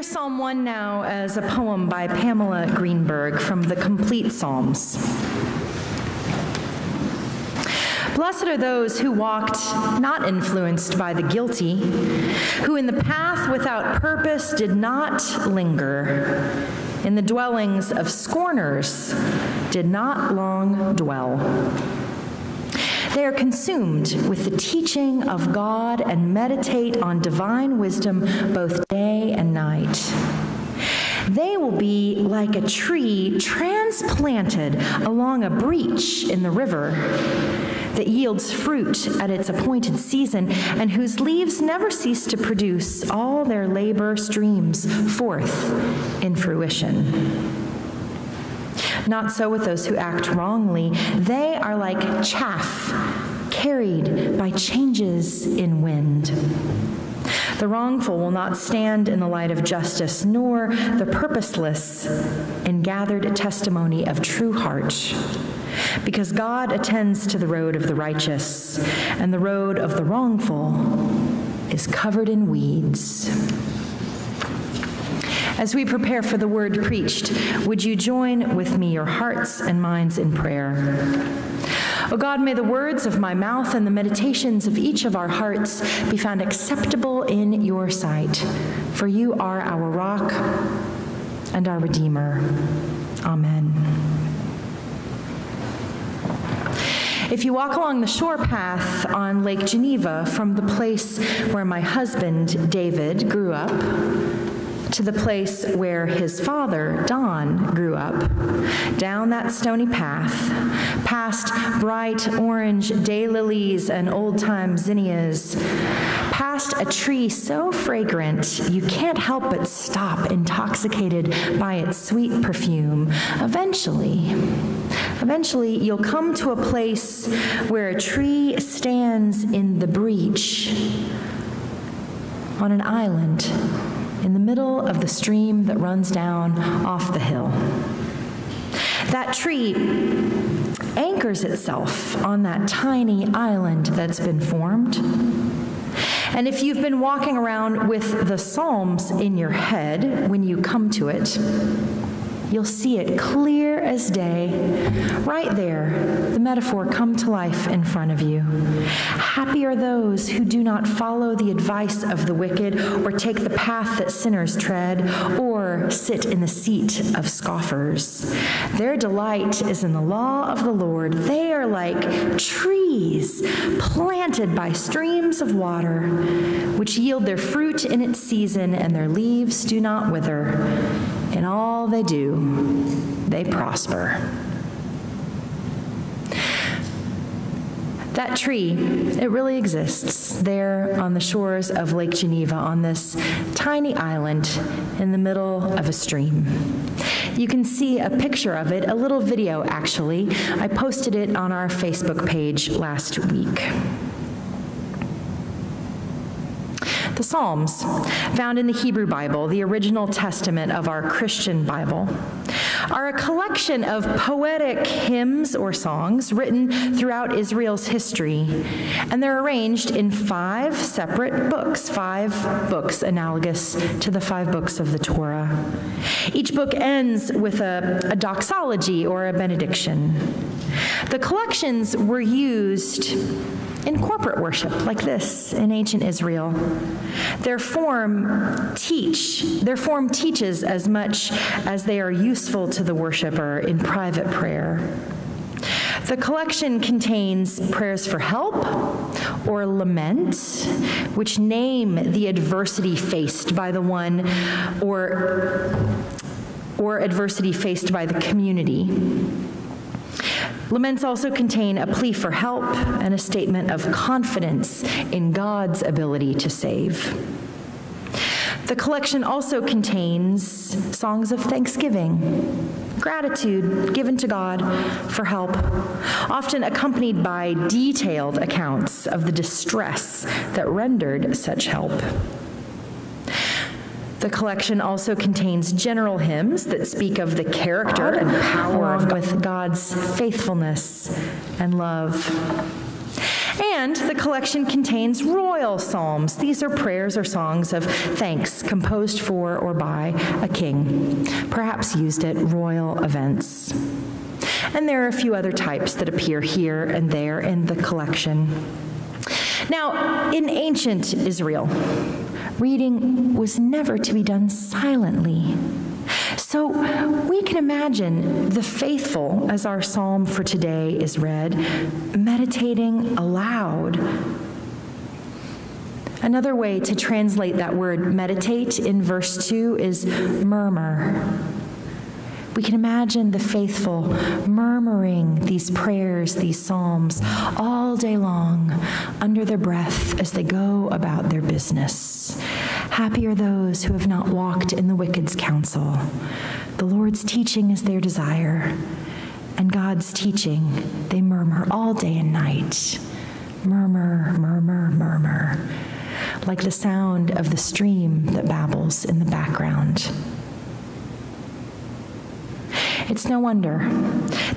Hear Psalm 1 now as a poem by Pamela Greenberg from the Complete Psalms. Blessed are those who walked not influenced by the guilty, who in the path without purpose did not linger, in the dwellings of scorners did not long dwell. They are consumed with the teaching of God and meditate on divine wisdom both day and night. They will be like a tree transplanted along a breach in the river that yields fruit at its appointed season and whose leaves never cease to produce. All their labor streams forth in fruition. Not so with those who act wrongly. They are like chaff carried by changes in wind. The wrongful will not stand in the light of justice, nor the purposeless in gathered testimony of true heart. Because God attends to the road of the righteous, and the road of the wrongful is covered in weeds. As we prepare for the word preached, would you join with me your hearts and minds in prayer? O God, may the words of my mouth and the meditations of each of our hearts be found acceptable in your sight, for you are our rock and our Redeemer. Amen. If you walk along the shore path on Lake Geneva from the place where my husband, David, grew up, to the place where his father, Don, grew up, down that stony path, past bright orange daylilies and old-time zinnias, past a tree so fragrant you can't help but stop, intoxicated by its sweet perfume. Eventually, you'll come to a place where a tree stands in the breach on an island in the middle of the stream that runs down off the hill. That tree anchors itself on that tiny island that's been formed. And if you've been walking around with the Psalms in your head when you come to it, you'll see it clear as day. Right there, the metaphor come to life in front of you. Happy are those who do not follow the advice of the wicked, or take the path that sinners tread, or sit in the seat of scoffers. Their delight is in the law of the Lord. They are like trees planted by streams of water, which yield their fruit in its season, and their leaves do not wither. In all they do, they prosper. That tree, it really exists there on the shores of Lake Geneva on this tiny island in the middle of a stream. You can see a picture of it, a little video actually. I posted it on our Facebook page last week. The Psalms, found in the Hebrew Bible, the original testament of our Christian Bible, are a collection of poetic hymns or songs written throughout Israel's history, and they're arranged in 5 separate books, 5 books analogous to the 5 books of the Torah. Each book ends with a doxology or a benediction. The collections were used in corporate worship like this in ancient Israel. Their form teaches as much as they are useful to the worshiper in private prayer. The collection contains prayers for help or lament, which name the adversity faced by the one or adversity faced by the community. Laments also contain a plea for help and a statement of confidence in God's ability to save. The collection also contains songs of thanksgiving, gratitude given to God for help, often accompanied by detailed accounts of the distress that rendered such help. The collection also contains general hymns that speak of the character and power of God, with God's faithfulness and love. And the collection contains royal psalms. These are prayers or songs of thanks composed for or by a king, perhaps used at royal events. And there are a few other types that appear here and there in the collection. Now, in ancient Israel, reading was never to be done silently. So we can imagine the faithful, as our psalm for today is read, meditating aloud. Another way to translate that word meditate in verse 2 is murmur. We can imagine the faithful murmuring these prayers, these psalms, all day long under their breath as they go about their business. Happy are those who have not walked in the wicked's counsel. The Lord's teaching is their desire, and God's teaching they murmur all day and night. Murmur, murmur, murmur, like the sound of the stream that babbles in the background. It's no wonder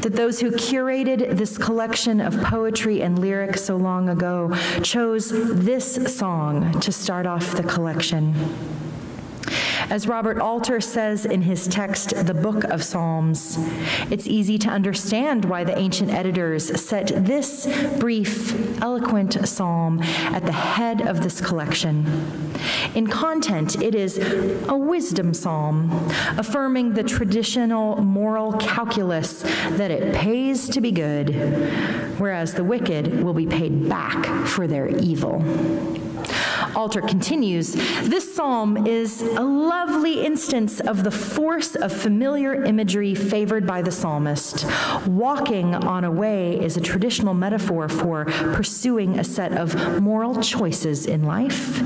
that those who curated this collection of poetry and lyric so long ago chose this song to start off the collection. As Robert Alter says in his text, The Book of Psalms, it's easy to understand why the ancient editors set this brief, eloquent psalm at the head of this collection. In content, it is a wisdom psalm, affirming the traditional moral calculus that it pays to be good, whereas the wicked will be paid back for their evil. Alter continues, this psalm is a lovely instance of the force of familiar imagery favored by the psalmist. Walking on a way is a traditional metaphor for pursuing a set of moral choices in life.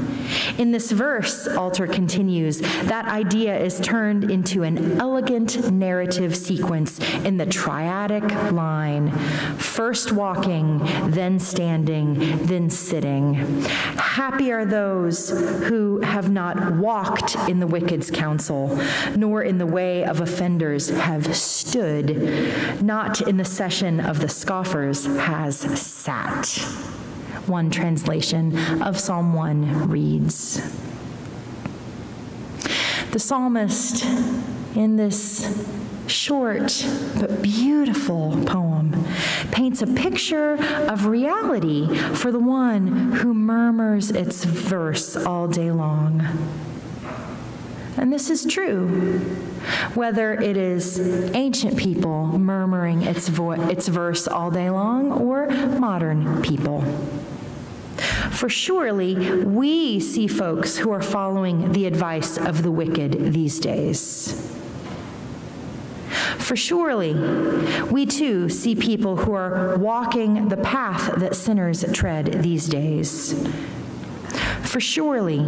In this verse, Alter continues, that idea is turned into an elegant narrative sequence in the triadic line. First walking, then standing, then sitting. Happy are those who have not walked in the wicked's counsel, nor in the way of offenders have stood, not in the session of the scoffers has sat. One translation of Psalm 1 reads, the psalmist in this short but beautiful poem paints a picture of reality for the one who murmurs its verse all day long. And this is true, whether it is ancient people murmuring its verse all day long or modern people. For surely we see folks who are following the advice of the wicked these days. For surely we too see people who are walking the path that sinners tread these days. For surely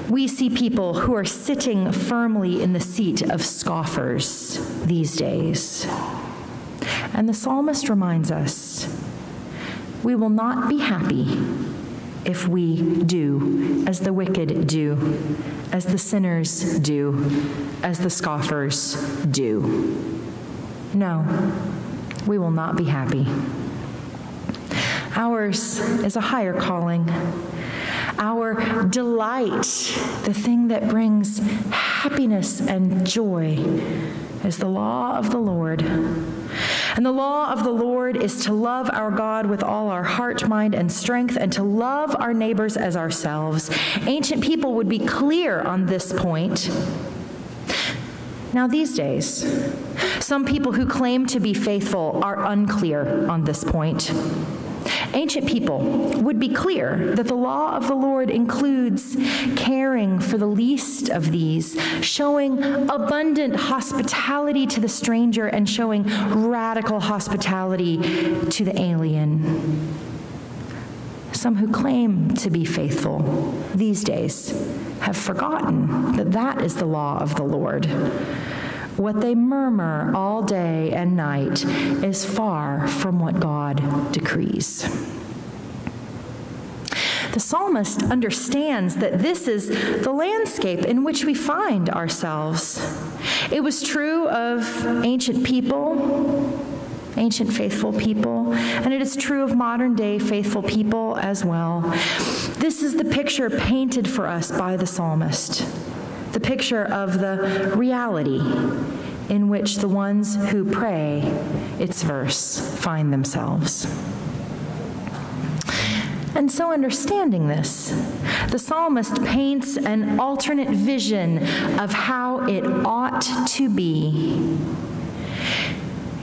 we see people who are sitting firmly in the seat of scoffers these days. And the psalmist reminds us, we will not be happy if we do as the wicked do, as the sinners do, as the scoffers do. No, we will not be happy. Ours is a higher calling. Our delight, the thing that brings happiness and joy, is the law of the Lord. And the law of the Lord is to love our God with all our heart, mind, and strength, and to love our neighbors as ourselves. Ancient people would be clear on this point. Now, these days, some people who claim to be faithful are unclear on this point. Ancient people would be clear that the law of the Lord includes caring for the least of these, showing abundant hospitality to the stranger, and showing radical hospitality to the alien. Some who claim to be faithful these days have forgotten that that is the law of the Lord. What they murmur all day and night is far from what God decrees. The psalmist understands that this is the landscape in which we find ourselves. It was true of ancient people, ancient faithful people, people, and it is true of modern-day faithful people as well. This is the picture painted for us by the psalmist, the picture of the reality in which the ones who pray its verse find themselves. And so, understanding this, the psalmist paints an alternate vision of how it ought to be.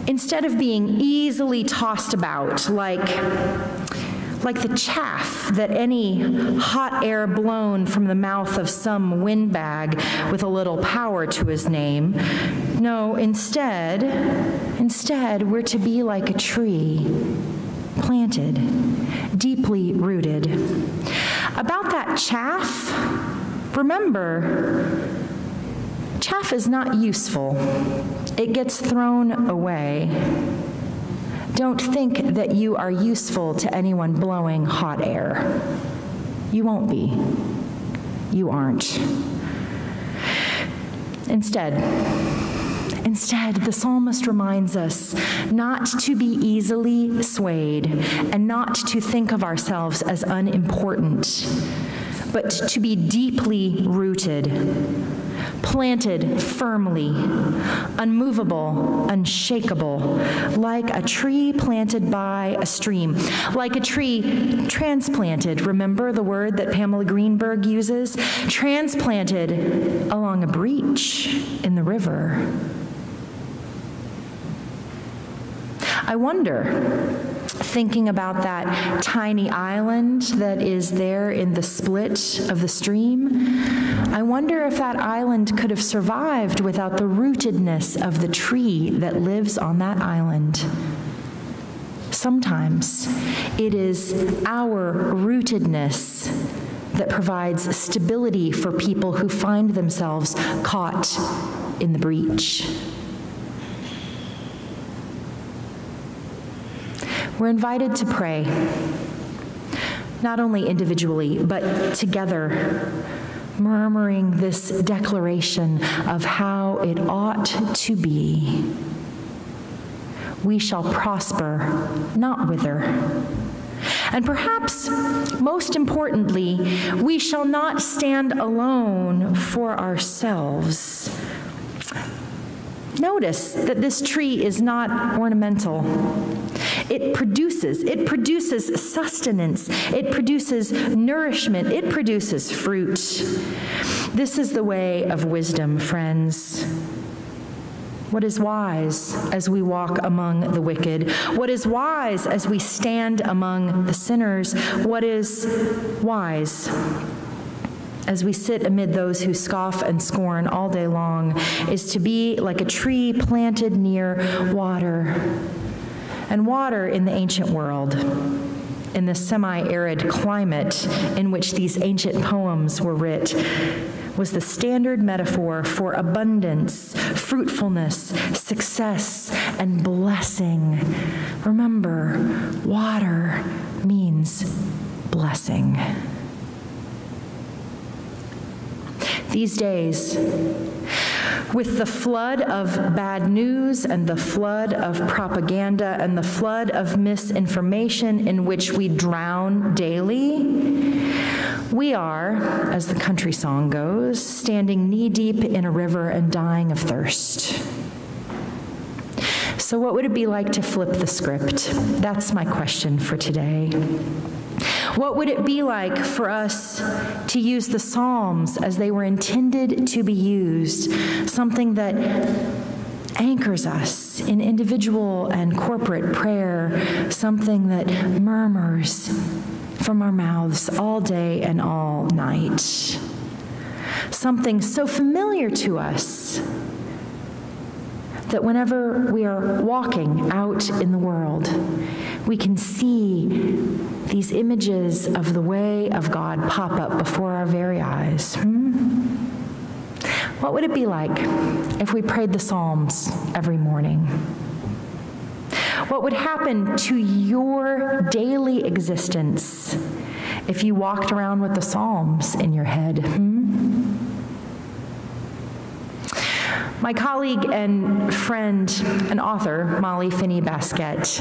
Instead of being easily tossed about like the chaff that any hot air blown from the mouth of some windbag with a little power to his name, no, instead, we're to be like a tree, planted, deeply rooted. About that chaff, remember, chaff is not useful. It gets thrown away. Don't think that you are useful to anyone blowing hot air. You won't be. You aren't. Instead, the psalmist reminds us not to be easily swayed and not to think of ourselves as unimportant, but to be deeply rooted, planted firmly, unmovable, unshakable, like a tree planted by a stream, like a tree transplanted. Remember the word that Pamela Greenberg uses? Transplanted along a breach in the river. I wonder, thinking about that tiny island that is there in the split of the stream, I wonder if that island could have survived without the rootedness of the tree that lives on that island. Sometimes it is our rootedness that provides stability for people who find themselves caught in the breach. We're invited to pray, not only individually, but together, murmuring this declaration of how it ought to be. We shall prosper, not wither. And perhaps most importantly, we shall not stand alone for ourselves. Notice that this tree is not ornamental. It produces sustenance. It produces nourishment. It produces fruit. This is the way of wisdom, friends. What is wise as we walk among the wicked? What is wise as we stand among the sinners? What is wise as we sit amid those who scoff and scorn all day long is to be like a tree planted near water. And water in the ancient world, in the semi-arid climate in which these ancient poems were writ, was the standard metaphor for abundance, fruitfulness, success, and blessing. Remember, water means blessing. These days, with the flood of bad news and the flood of propaganda and the flood of misinformation in which we drown daily, we are, as the country song goes, standing knee-deep in a river and dying of thirst. So what would it be like to flip the script? That's my question for today. What would it be like for us to use the Psalms as they were intended to be used, something that anchors us in individual and corporate prayer, something that murmurs from our mouths all day and all night, something so familiar to us that whenever we are walking out in the world, we can see these images of the way of God pop up before our very eyes. What would it be like if we prayed the Psalms every morning? What would happen to your daily existence if you walked around with the Psalms in your head? My colleague and friend and author, Molly Finney Baskett,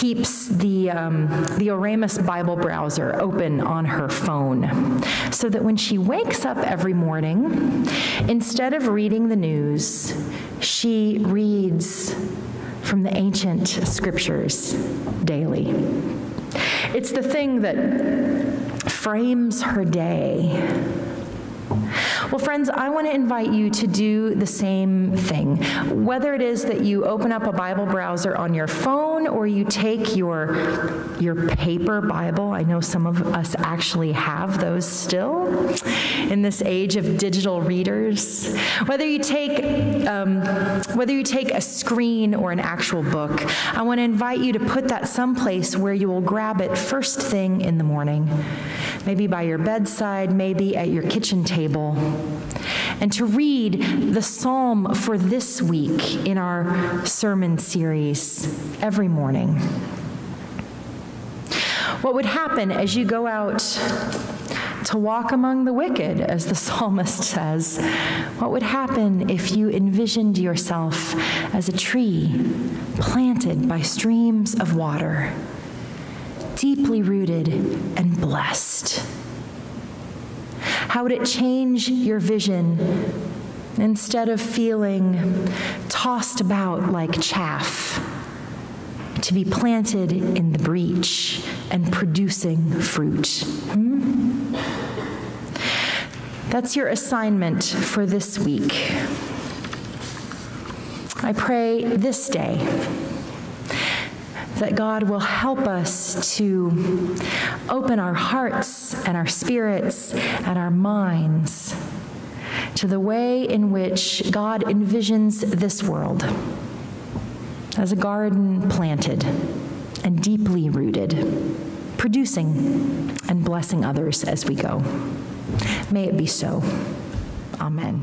keeps the Oramus Bible browser open on her phone so that when she wakes up every morning, instead of reading the news, she reads from the ancient scriptures daily. It's the thing that frames her day. Well, friends, I want to invite you to do the same thing. Whether it is that you open up a Bible browser on your phone or you take your paper Bible. I know some of us actually have those still in this age of digital readers. Whether you take a screen or an actual book, I want to invite you to put that someplace where you will grab it first thing in the morning. Maybe by your bedside, maybe at your kitchen table, and to read the psalm for this week in our sermon series every morning. What would happen as you go out to walk among the wicked, as the psalmist says? What would happen if you envisioned yourself as a tree planted by streams of water, deeply rooted and blessed? How would it change your vision instead of feeling tossed about like chaff, to be planted in the breach and producing fruit? That's your assignment for this week. I pray this day that God will help us to open our hearts and our spirits and our minds to the way in which God envisions this world as a garden planted and deeply rooted, producing and blessing others as we go. May it be so. Amen.